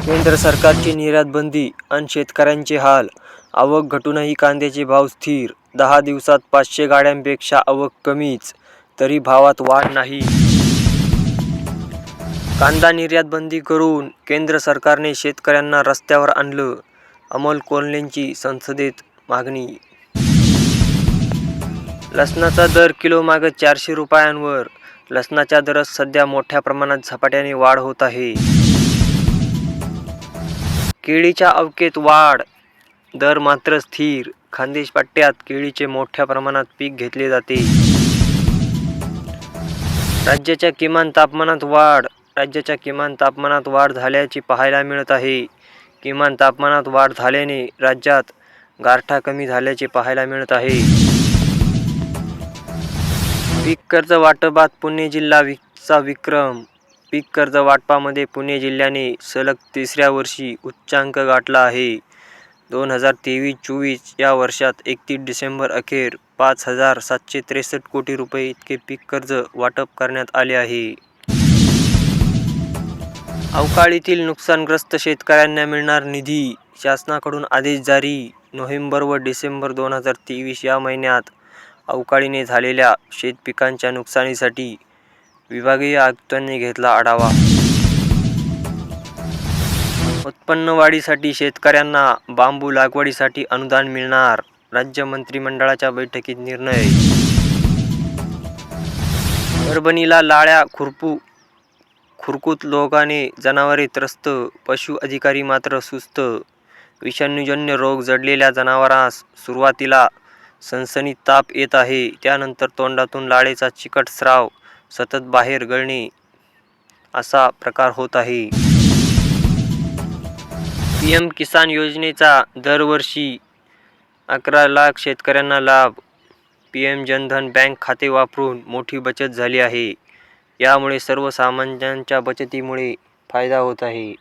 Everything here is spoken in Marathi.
केंद्र सरकारची निर्यात बंदी आणि शेतकऱ्यांचे हाल. आवक घटूनही कांद्याचे भाव स्थिर. 10 दिवसात 500 गाड्यांपेक्षा आवक कमीच, तरी भावात वाढ नाही. कांदा निर्यात बंदी करून केंद्र सरकारने शेतकऱ्यांना रस्त्यावर आणलं. अमोल कोल्हेंची संसदेत मागणी. लसणाचा दर किलोमागे 400 रुपयांवर. लसणाच्या दरात सध्या मोठ्या प्रमाणात झपाट्याने वाढ होत आहे. केळीच्या आवकेत वाढ, दर मात्र स्थिर. खानदेश पट्ट्यात केळीचे मोठ्या प्रमाणात पीक घेतले जाते. राज्याच्या किमान तापमानात वाढ. राज्याच्या किमान तापमानात वाढ झाल्याचे पाहायला मिळत आहे. किमान तापमानात वाढ झाल्याने राज्यात गारठा कमी झाल्याचे पाहायला मिळत आहे. पीक कर्ज वाटपात पुणे जिल्हा विक्रम. पीक कर्ज वाटपामध्ये पुणे जिल्ह्याने सलग तिसऱ्या वर्षी उच्चांक गाठला आहे. 2023-24 या वर्षात 31 डिसेंबर अखेर 5,763 कोटी रुपये इतके पीक कर्ज वाटप करण्यात आले आहे. अवकाळीतील नुकसानग्रस्त शेतकऱ्यांना मिळणार निधी. शासनाकडून आदेश जारी. नोव्हेंबर व डिसेंबर 2023 या महिन्यात अवकाळीने झालेल्या शेतपिकांच्या नुकसानीसाठी विभागीय आयुक्तांनी घेतला आढावा. उत्पन्न वाढीसाठी शेतकऱ्यांना बांबू लागवडीसाठी अनुदान मिळणार. राज्य मंत्रिमंडळाच्या बैठकीत निर्णय. परभणीला लाळ्या खुरकूत रोगाने जनावरे त्रस्त. पशु अधिकारी मात्र सुस्त. विषाणूजन्य रोग जडलेल्या जनावरांस सुरुवातीला सणसणीत ताप येत आहे. त्यानंतर तोंडातून लाळेचा चिकट स्राव, सतत बाहेर गळणे असा प्रकार होत आहे. पीएम किसान योजनेचा दरवर्षी 11 लाख शेतकऱ्यांना लाभ. पीएम जनधन बँक खाते वापरून मोठी बचत झाली आहे. यामुळे सर्वसामान्यांच्या बचतीमुळे फायदा होत आहे.